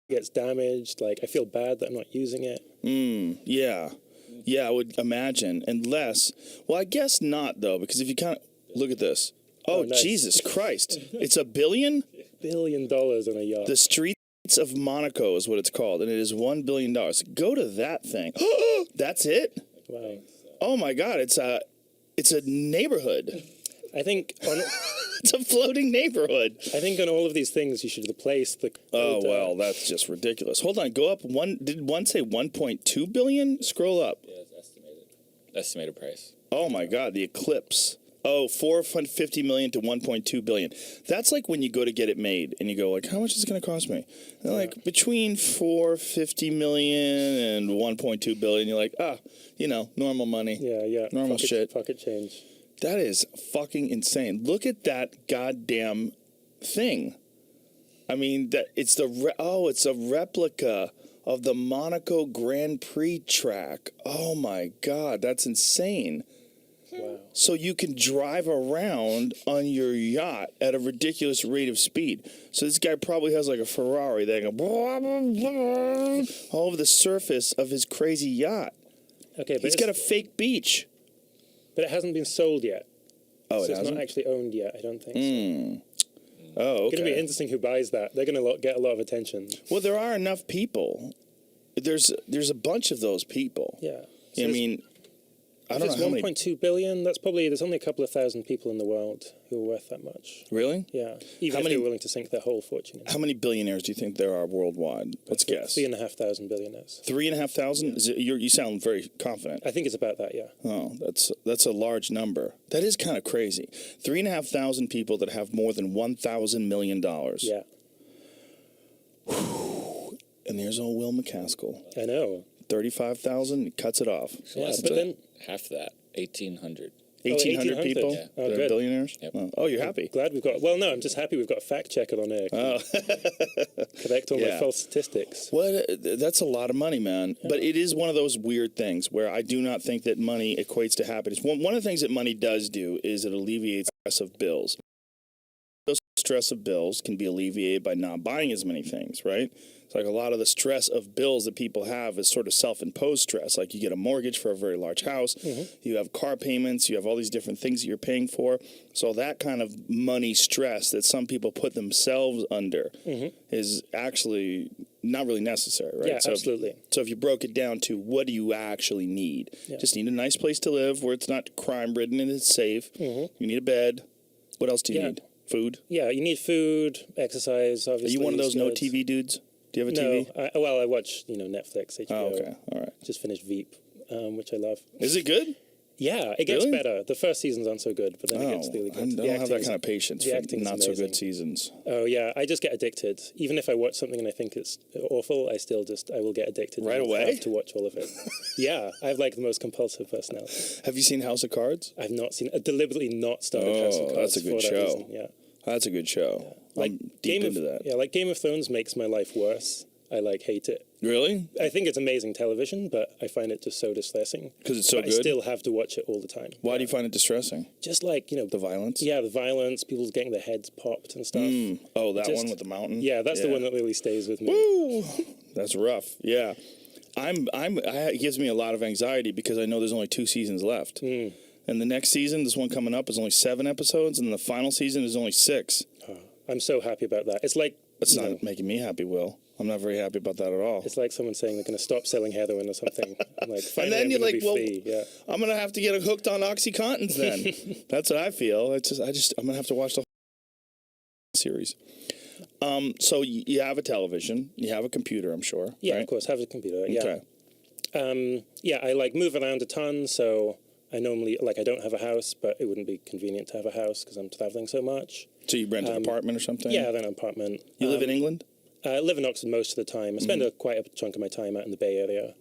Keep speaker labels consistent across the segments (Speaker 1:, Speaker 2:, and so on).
Speaker 1: gets damaged. Like, I feel bad that I'm not using it.
Speaker 2: Yeah. Yeah, I would imagine. Unless, well, I guess not, though, because if you kind of look at this. Oh,
Speaker 1: nice.
Speaker 2: Jesus Christ. It's $1 billion?
Speaker 1: $1 billion on a yacht.
Speaker 2: The Streets of Monaco is what it's called, and it is $1 billion. Go to that thing. That's it?
Speaker 1: Wow.
Speaker 2: Oh, my God. It's a neighborhood.
Speaker 1: I think on
Speaker 2: It's a floating neighborhood.
Speaker 1: I think on all of these things you should replace the.
Speaker 2: Oh well, that's just ridiculous. Hold on, go up one. Did one say 1.2 billion? Scroll up.
Speaker 3: Yeah, it's estimated price.
Speaker 2: Oh my God, the Eclipse. Oh, 450 million to 1.2 billion. That's like when you go to get it made and you go like, how much is it going to cost me? And like between 450 million and 1.2 billion. You're like, normal money.
Speaker 1: Yeah.
Speaker 2: Normal shit.
Speaker 1: Pocket change.
Speaker 2: That is fucking insane. Look at that goddamn thing. I mean, it's a replica of the Monaco Grand Prix track. Oh my God, that's insane.
Speaker 1: Wow.
Speaker 2: So you can drive around on your yacht at a ridiculous rate of speed. So this guy probably has like a Ferrari that go all over the surface of his crazy yacht.
Speaker 1: Okay, but
Speaker 2: he's got a fake beach.
Speaker 1: But it hasn't been sold yet.
Speaker 2: Oh,
Speaker 1: so
Speaker 2: it hasn't?
Speaker 1: It's not actually owned yet, I don't think so.
Speaker 2: Oh, okay.
Speaker 1: It's going to be interesting who buys that. They're going to get a lot of attention.
Speaker 2: Well, there are enough people. There's a bunch of those people.
Speaker 1: Yeah.
Speaker 2: So I mean, I don't know how many.
Speaker 1: 1.2 billion, there's only a couple of thousand people in the world who are worth that much.
Speaker 2: Really?
Speaker 1: Yeah. Even if they're willing to sink their whole fortune in it.
Speaker 2: How many billionaires do you think there are worldwide? Let's guess.
Speaker 1: 3,500 billionaires.
Speaker 2: 3,500? Yeah. You sound very confident.
Speaker 1: I think it's about that, yeah.
Speaker 2: Oh, that's a large number. That is kind of crazy. 3,500 people that have more than $1,000 million.
Speaker 1: Yeah.
Speaker 2: Whew. And there's old Will McCaskill.
Speaker 1: I know.
Speaker 2: 35,000, he cuts it off.
Speaker 1: Yeah, but then
Speaker 3: half that, 1,800.
Speaker 2: 1,800 people
Speaker 1: Yeah.
Speaker 2: that are billionaires?
Speaker 3: Yep.
Speaker 2: Oh, you're happy.
Speaker 1: Glad I'm just happy we've got a fact checker on air.
Speaker 2: Oh.
Speaker 1: Correct all my false statistics.
Speaker 2: Well, that's a lot of money, man. Yeah. But it is one of those weird things where I do not think that money equates to happiness. One of the things that money does do is it alleviates the stress of bills. Those stress of bills can be alleviated by not buying as many things, right? It's like a lot of the stress of bills that people have is sort of self-imposed stress. Like you get a mortgage for a very large house, you have car payments, you have all these different things that you're paying for. So that kind of money stress that some people put themselves under is actually not really necessary, right?
Speaker 1: Yeah, absolutely.
Speaker 2: So if you broke it down to what do you actually need? Yeah. Just need a nice place to live where it's not crime-ridden and it's safe. You need a bed. What else do you need? Food?
Speaker 1: Yeah, you need food, exercise, obviously.
Speaker 2: Are you one of those no TV dudes? Do you have a TV?
Speaker 1: I watch, Netflix, HBO.
Speaker 2: Oh, okay. All right.
Speaker 1: Just finished Veep, which I love.
Speaker 2: Is it good?
Speaker 1: Yeah, it gets better. The first seasons aren't so good, but then it gets really good.
Speaker 2: I don't have that kind of patience for not so good seasons.
Speaker 1: Oh, yeah. I just get addicted. Even if I watch something and I think it's awful, I will get addicted.
Speaker 2: Right away?
Speaker 1: I have to watch all of it. Yeah. I have like the most compulsive personality.
Speaker 2: Have you seen House of Cards?
Speaker 1: I've not seen it. Deliberately not started House of Cards.
Speaker 2: That's a good show.
Speaker 1: Yeah.
Speaker 2: That's a good show. Yeah. I'm deep into that.
Speaker 1: Yeah, like Game of Thrones makes my life worse. I hate it.
Speaker 2: Really?
Speaker 1: I think it's amazing television, but I find it just so distressing.
Speaker 2: Because it's so good?
Speaker 1: I still have to watch it all the time.
Speaker 2: Why do you find it distressing?
Speaker 1: Just like,
Speaker 2: the violence?
Speaker 1: Yeah, the violence, people getting their heads popped and stuff.
Speaker 2: Oh, that one with the mountain?
Speaker 1: Yeah, that's the one that really stays with me.
Speaker 2: Woo! That's rough. Yeah. It gives me a lot of anxiety because I know there's only 2 seasons left. And the next season, this one coming up, is only 7 episodes, and the final season is only 6.
Speaker 1: Oh, I'm so happy about that. It's like...
Speaker 2: It's not making me happy, Will. I'm not very happy about that at all.
Speaker 1: It's like someone saying they're going to stop selling heroin or something. I'm like,
Speaker 2: and then you're like, well,
Speaker 1: yeah.
Speaker 2: I'm going to have to get hooked on OxyContins then. That's what I feel. I'm going to have to watch the whole series. So you have a television. You have a computer, I'm sure.
Speaker 1: Yeah,
Speaker 2: right?
Speaker 1: Of course. Have a computer, yeah.
Speaker 2: Okay.
Speaker 1: I move around a ton, so I normally, I don't have a house, but it wouldn't be convenient to have a house because I'm traveling so much.
Speaker 2: So you rent an apartment or something?
Speaker 1: Yeah, I rent an apartment.
Speaker 2: You live in England?
Speaker 1: I live in Oxford most of the time. I spend quite a chunk of my time out in the Bay Area.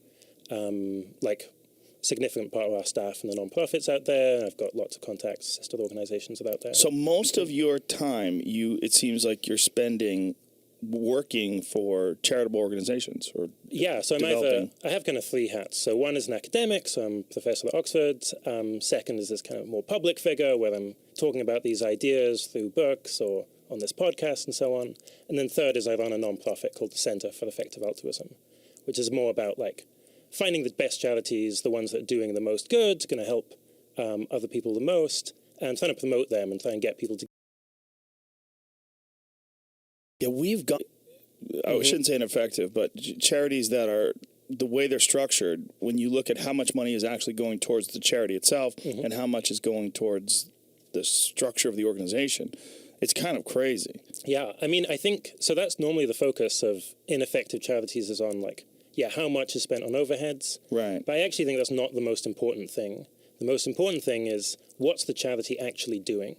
Speaker 1: Significant part of our staff and the non-profits out there. I've got lots of contacts, sister organizations out there.
Speaker 2: So most of your time, it seems like you're spending working for charitable organizations or
Speaker 1: so I have kind of 3 hats. So one is an academic, so I'm a professor at Oxford. Second is this kind of more public figure where I'm talking about these ideas through books or on this podcast and so on. And then third is I run a nonprofit called the Center for Effective Altruism, which is more about like finding the best charities, the ones that are doing the most good, going to help other people the most, and trying to promote them and try and get people to.
Speaker 2: Yeah, we've got, I shouldn't say ineffective, but charities that are, the way they're structured, when you look at how much money is actually going towards the charity itself and how much is going towards the structure of the organization, it's kind of crazy.
Speaker 1: Yeah, I mean, I think, so that's normally the focus of ineffective charities is on like, yeah, how much is spent on overheads.
Speaker 2: Right.
Speaker 1: But I actually think that's not the most important thing. The most important thing is what's the charity actually doing?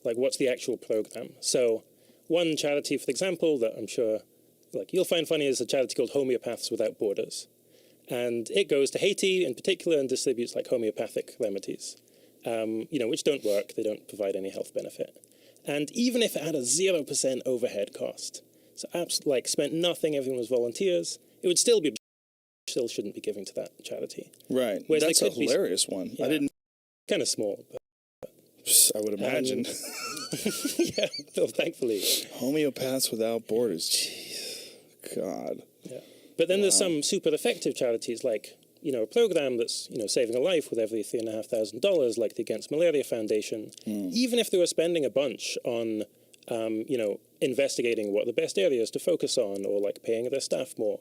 Speaker 1: Like, what's the actual program? So one charity, for example, that I'm sure like you'll find funny is a charity called Homeopaths Without Borders. And it goes to Haiti in particular and distributes like homeopathic remedies, which don't work. They don't provide any health benefit. And even if it had a 0% overhead cost, so like spent nothing, everyone was volunteers, it would still shouldn't be giving to that charity.
Speaker 2: Right.
Speaker 1: Whereas
Speaker 2: that's a hilarious one.
Speaker 1: Yeah,
Speaker 2: I didn't.
Speaker 1: Kind of small, but
Speaker 2: I would imagine.
Speaker 1: yeah, well, thankfully.
Speaker 2: Homeopaths Without Borders. Jeez. God.
Speaker 1: Yeah. But then there's some super effective charities like, a program that's, saving a life with every $3,500, like the Against Malaria Foundation. Even if they were spending a bunch on, investigating what the best areas to focus on or like paying their staff more.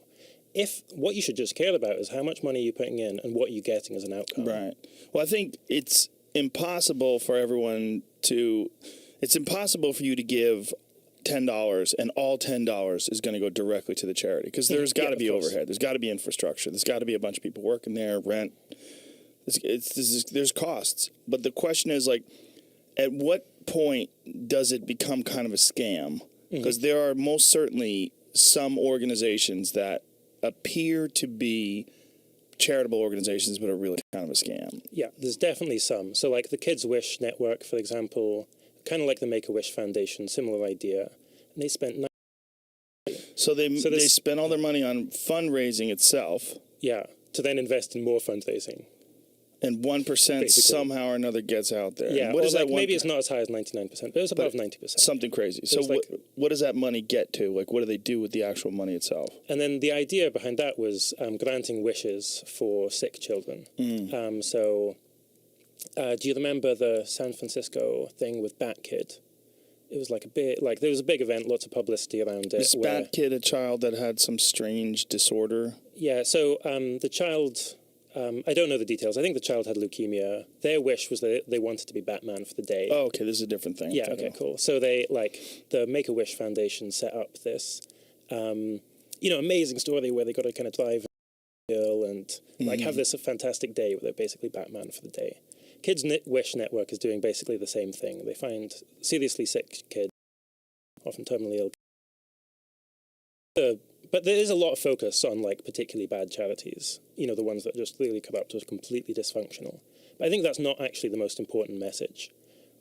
Speaker 1: If what you should just care about is how much money you're putting in and what you're getting as an outcome.
Speaker 2: Right. Well, I think it's impossible for it's impossible for you to give $10 and all $10 is going to go directly to the charity because there's got to be overhead. There's got to be infrastructure. There's got to be a bunch of people working there, rent. There's costs. But the question is like, at what point does it become kind of a scam? Because there are most certainly some organizations that appear to be charitable organizations but are really kind of a scam.
Speaker 1: Yeah, there's definitely some. So like the Kids Wish Network, for example, kind of like the Make-A-Wish Foundation, similar idea. And they spent...
Speaker 2: So they spend all their money on fundraising itself.
Speaker 1: Yeah, to then invest in more fundraising.
Speaker 2: And 1% somehow or another gets out there.
Speaker 1: Yeah,
Speaker 2: what is that?
Speaker 1: Maybe it's not as high as 99%, but it's above 90%.
Speaker 2: Something crazy. So what does that money get to? Like, what do they do with the actual money itself?
Speaker 1: And then the idea behind that was granting wishes for sick children. Do you remember the San Francisco thing with Bat Kid? It was like there was a big event, lots of publicity around it.
Speaker 2: Was Bat Kid a child that had some strange disorder?
Speaker 1: Yeah, so the child... I don't know the details. I think the child had leukemia. Their wish was that they wanted to be Batman for the day.
Speaker 2: Oh, okay. This is a different thing.
Speaker 1: Yeah, okay, cool. So they, the Make-A-Wish Foundation set up this, amazing story where they got to kind of drive and, have this fantastic day where they're basically Batman for the day. Kids Wish Network is doing basically the same thing. They find seriously sick kids, often terminally ill. But there is a lot of focus on, particularly bad charities, the ones that are just really corrupt or completely dysfunctional. But I think that's not actually the most important message.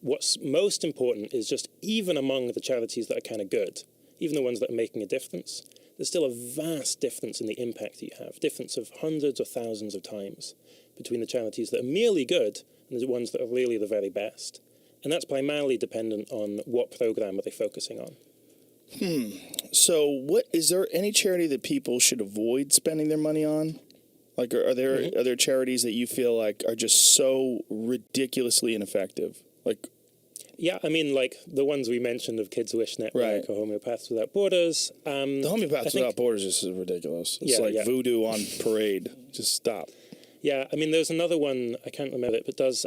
Speaker 1: What's most important is just even among the charities that are kind of good, even the ones that are making a difference, there's still a vast difference in the impact that you have, difference of hundreds or thousands of times between the charities that are merely good and the ones that are really the very best. And that's primarily dependent on what program are they focusing on.
Speaker 2: So is there any charity that people should avoid spending their money on? Like, are there charities that you feel like are just so ridiculously ineffective? Like,
Speaker 1: yeah, I mean, the ones we mentioned of Kids Wish Network or Homeopaths Without Borders.
Speaker 2: The Homeopaths Without Borders is ridiculous. It's voodoo on parade. Just stop.
Speaker 1: Yeah, I mean, there's another one, I can't remember it, but does...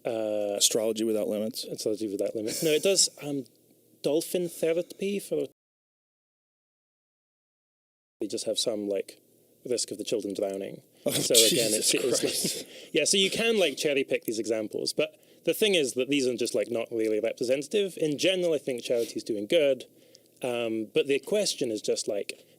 Speaker 2: Astrology Without Limits?
Speaker 1: Astrology Without Limits. No, it does... dolphin therapy for... They just have some, risk of the children drowning.
Speaker 2: Oh,
Speaker 1: so again, it's yeah, so you can, cherry pick these examples. But the thing is that these are just, not really representative. In general, I think charity's doing good. But the question is just,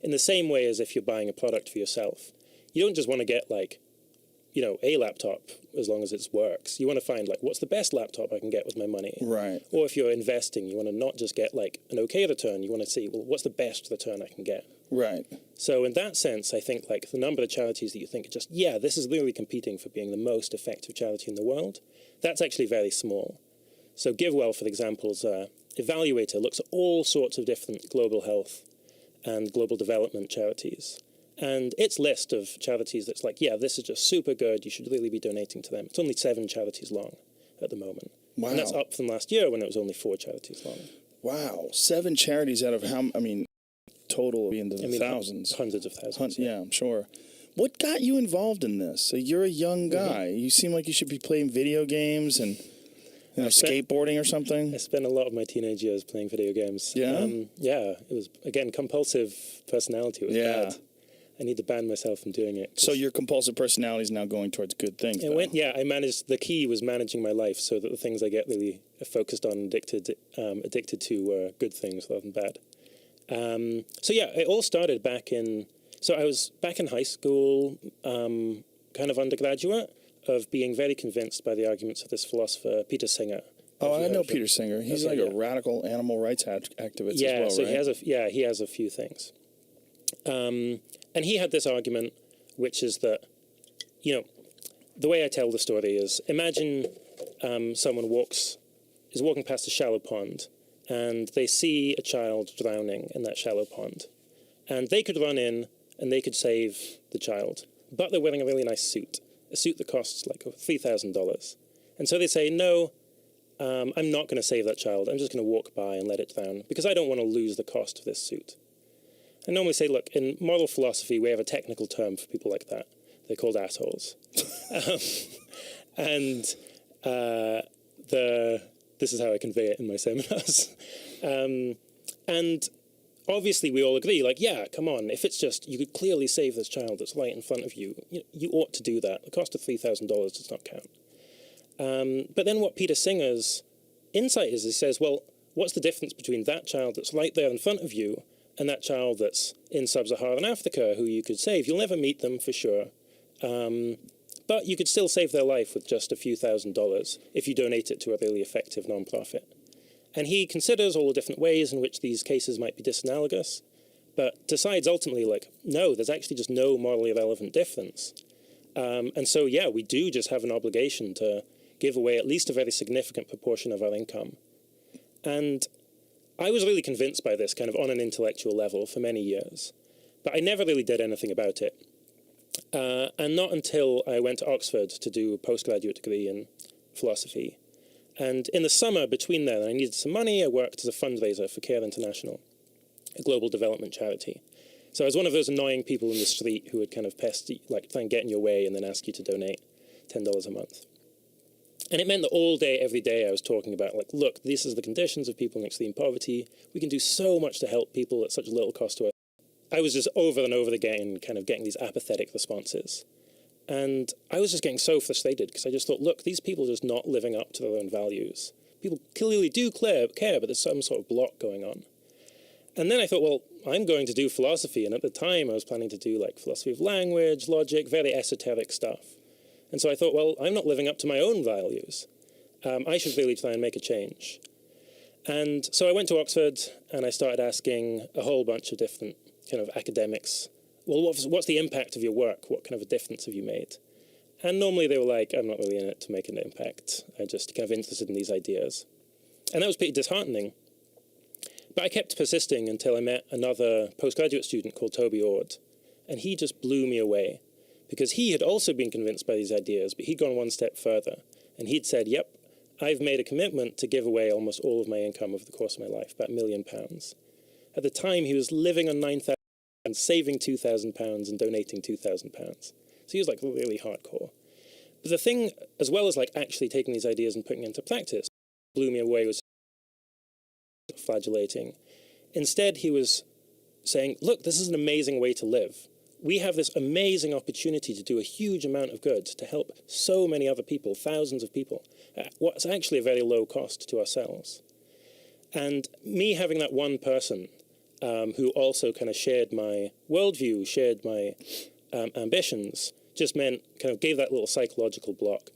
Speaker 1: in the same way as if you're buying a product for yourself, you don't just want to get, a laptop as long as it works. You want to find, what's the best laptop I can get with my money?
Speaker 2: Right.
Speaker 1: Or if you're investing, you want to not just get, an okay return. You want to see, what's the best return I can get?
Speaker 2: Right.
Speaker 1: So in that sense, I think, the number of charities that you think are just, this is literally competing for being the most effective charity in the world, that's actually very small. So GiveWell, for example, is a evaluator, looks at all sorts of different global health and global development charities. And its list of charities that's like, yeah, this is just super good, you should really be donating to them. It's only 7 charities long at the moment.
Speaker 2: Wow.
Speaker 1: And that's up from last year when it was only 4 charities long.
Speaker 2: Wow. 7 charities out of how, I mean, total be into the thousands.
Speaker 1: Hundreds of thousands.
Speaker 2: Yeah, I'm sure. What got you involved in this? So you're a young guy. You seem like you should be playing video games and skateboarding or something.
Speaker 1: I spent a lot of my teenage years playing video games.
Speaker 2: Yeah?
Speaker 1: Yeah, it was, again, compulsive personality. It was bad. I need to ban myself from doing it.
Speaker 2: So your compulsive personality is now going towards good things.
Speaker 1: I managed. The key was managing my life so that the things I get really focused on, addicted to, were good things rather than bad. So yeah, it all started back in. So I was back in high school, kind of undergraduate, of being very convinced by the arguments of this philosopher Peter Singer.
Speaker 2: Oh, I know Peter Singer. He's like a radical animal rights activist as well,
Speaker 1: so
Speaker 2: right?
Speaker 1: he has a few things. And he had this argument, which is that, the way I tell the story is, imagine someone is walking past a shallow pond, and they see a child drowning in that shallow pond. And they could run in, and they could save the child. But they're wearing a really nice suit, a suit that costs like $3,000. And so they say, no, I'm not going to save that child. I'm just going to walk by and let it drown, because I don't want to lose the cost of this suit. I normally say, look, in moral philosophy, we have a technical term for people like that. They're called assholes. This is how I convey it in my seminars. And obviously we all agree, like, yeah, come on, if it's just, you could clearly save this child that's right in front of you, you ought to do that. The cost of $3,000 does not count. But then what Peter Singer's insight is, he says, well, what's the difference between that child that's right there in front of you and that child that's in sub-Saharan Africa who you could save? You'll never meet them for sure. But you could still save their life with just a few $1,000s if you donate it to a really effective non-profit. And he considers all the different ways in which these cases might be disanalogous, but decides ultimately, like, no, there's actually just no morally relevant difference. And so, yeah, we do just have an obligation to give away at least a very significant proportion of our income. And I was really convinced by this kind of on an intellectual level for many years, but I never really did anything about it. And not until I went to Oxford to do a postgraduate degree in philosophy. And in the summer between then, I needed some money. I worked as a fundraiser for Care International, a global development charity. So I was one of those annoying people in the street who would kind of try and get in your way and then ask you to donate $10 a month. And it meant that all day, every day, I was talking about, like, look, this is the conditions of people in extreme poverty. We can do so much to help people at such little cost to us. I was just over and over again kind of getting these apathetic responses. And I was just getting so frustrated because I just thought, look, these people are just not living up to their own values. People clearly do care, but there's some sort of block going on. And then I thought, well, I'm going to do philosophy. And at the time, I was planning to do, like, philosophy of language, logic, very esoteric stuff. And so I thought, well, I'm not living up to my own values. I should really try and make a change. And so I went to Oxford and I started asking a whole bunch of different kind of academics, well, what's the impact of your work? What kind of a difference have you made? And normally they were like, I'm not really in it to make an impact. I'm just kind of interested in these ideas. And that was pretty disheartening. But I kept persisting until I met another postgraduate student called Toby Ord. And he just blew me away because he had also been convinced by these ideas, but he'd gone one step further. And he'd said, yep, I've made a commitment to give away almost all of my income over the course of my life, about £1 million. At the time, he was living on £9,000 and saving £2,000 and donating £2,000. So he was, like, really hardcore. But the thing, as well as, like, actually taking these ideas and putting into practice, blew me away was flagellating. Instead, he was saying, look, this is an amazing way to live. We have this amazing opportunity to do a huge amount of good, to help so many other people, thousands of people, at what's actually a very low cost to ourselves. And me having that one person who also kind of shared my worldview, shared my ambitions, just meant, kind of gave that little psychological block,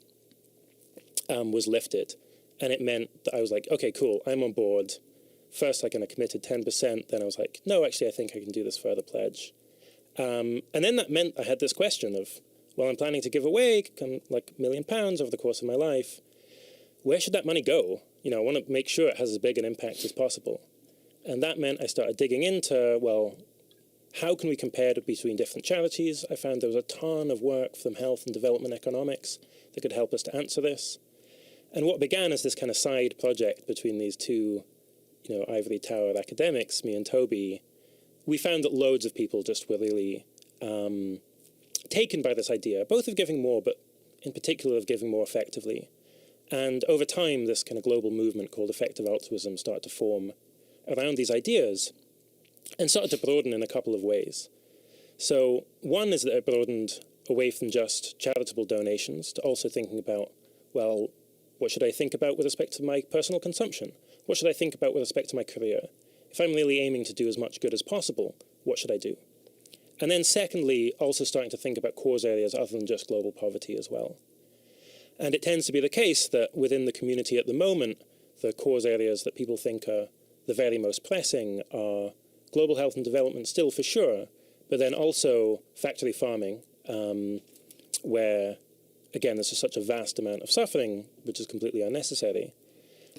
Speaker 1: was lifted. And it meant that I was like, okay, cool, I'm on board. First I kind of committed 10%, then I was like, no, actually I think I can do this further pledge. And then that meant I had this question of, well, I'm planning to give away like £1 million over the course of my life. Where should that money go? I want to make sure it has as big an impact as possible. And that meant I started digging into, well, how can we compare between different charities? I found there was a ton of work from health and development economics that could help us to answer this. And what began as this kind of side project between these two, ivory tower academics, me and Toby, we found that loads of people just were really taken by this idea, both of giving more, but in particular of giving more effectively. And over time, this kind of global movement called effective altruism started to form around these ideas and started to broaden in a couple of ways. So one is that it broadened away from just charitable donations to also thinking about, well, what should I think about with respect to my personal consumption? What should I think about with respect to my career? If I'm really aiming to do as much good as possible, what should I do? And then secondly, also starting to think about cause areas other than just global poverty as well. And it tends to be the case that within the community at the moment, the cause areas that people think are the very most pressing are global health and development still for sure, but then also factory farming, where, again, there's just such a vast amount of suffering, which is completely unnecessary.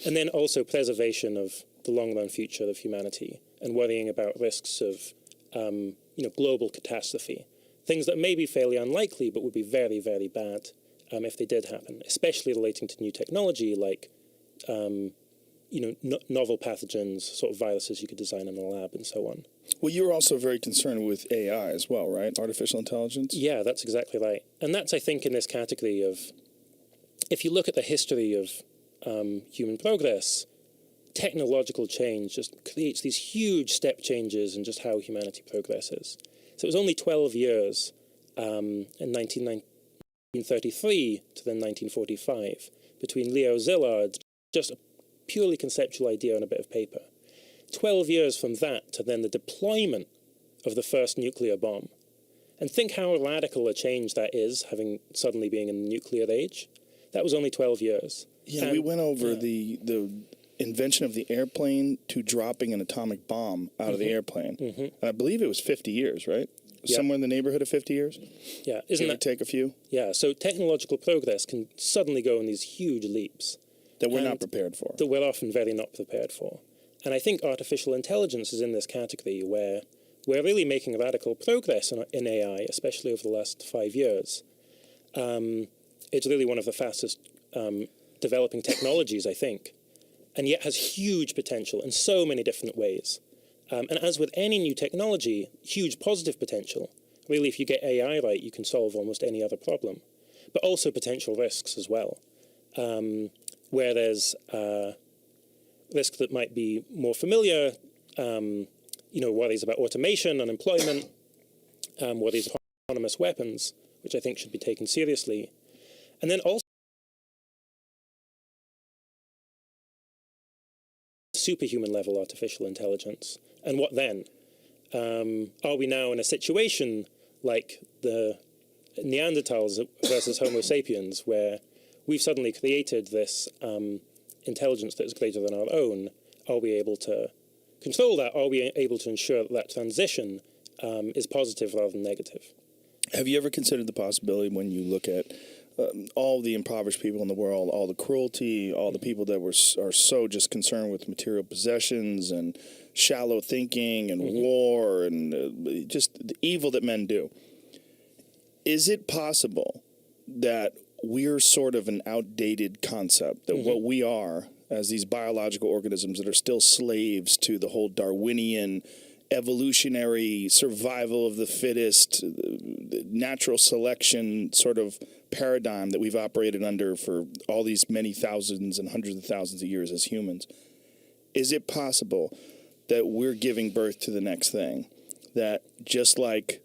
Speaker 1: And then also preservation of the long-run future of humanity and worrying about risks of, global catastrophe. Things that may be fairly unlikely, but would be very, very bad if they did happen, especially relating to new technology like, novel pathogens, sort of viruses you could design in a lab and so on.
Speaker 2: Well, you're also very concerned with AI as well, right? Artificial intelligence?
Speaker 1: Yeah, that's exactly right. And that's, I think, in this category of, if you look at the history of human progress, technological change just creates these huge step changes in just how humanity progresses. So it was only 12 years in 1933 to then 1945 between Leo Szilard, just a purely conceptual idea on a bit of paper. 12 years from that to then the deployment of the first nuclear bomb. And think how radical a change that is, having suddenly being in the nuclear age. That was only 12 years.
Speaker 2: Yeah,
Speaker 1: and
Speaker 2: we went over the invention of the airplane to dropping an atomic bomb out of the airplane. And I believe it was 50 years, right?
Speaker 1: Yep.
Speaker 2: Somewhere in the neighborhood of 50 years?
Speaker 1: Yeah, isn't that...
Speaker 2: take a few?
Speaker 1: Yeah, so technological progress can suddenly go in these huge leaps.
Speaker 2: That we're not prepared for.
Speaker 1: That we're often very not prepared for. And I think artificial intelligence is in this category where we're really making radical progress in AI, especially over the last 5 years. It's really one of the fastest developing technologies, I think, and yet has huge potential in so many different ways. And as with any new technology, huge positive potential. Really, if you get AI right, you can solve almost any other problem. But also potential risks as well, where there's risks that might be more familiar, worries about automation, unemployment, worries about autonomous weapons, which I think should be taken seriously. And then also superhuman level artificial intelligence. And what then? Are we now in a situation like the Neanderthals versus Homo sapiens, where we've suddenly created this intelligence that is greater than our own? Are we able to control that? Are we able to ensure that that transition is positive rather than negative?
Speaker 2: Have you ever considered the possibility, when you look at all the impoverished people in the world, all the cruelty, all the people that are so just concerned with material possessions and shallow thinking and war and just the evil that men do, is it possible that we're sort of an outdated concept, that what we are as these biological organisms that are still slaves to the whole Darwinian evolutionary survival of the fittest, natural selection sort of paradigm that we've operated under for all these many thousands and hundreds of thousands of years as humans? Is it possible that we're giving birth to the next thing? That just like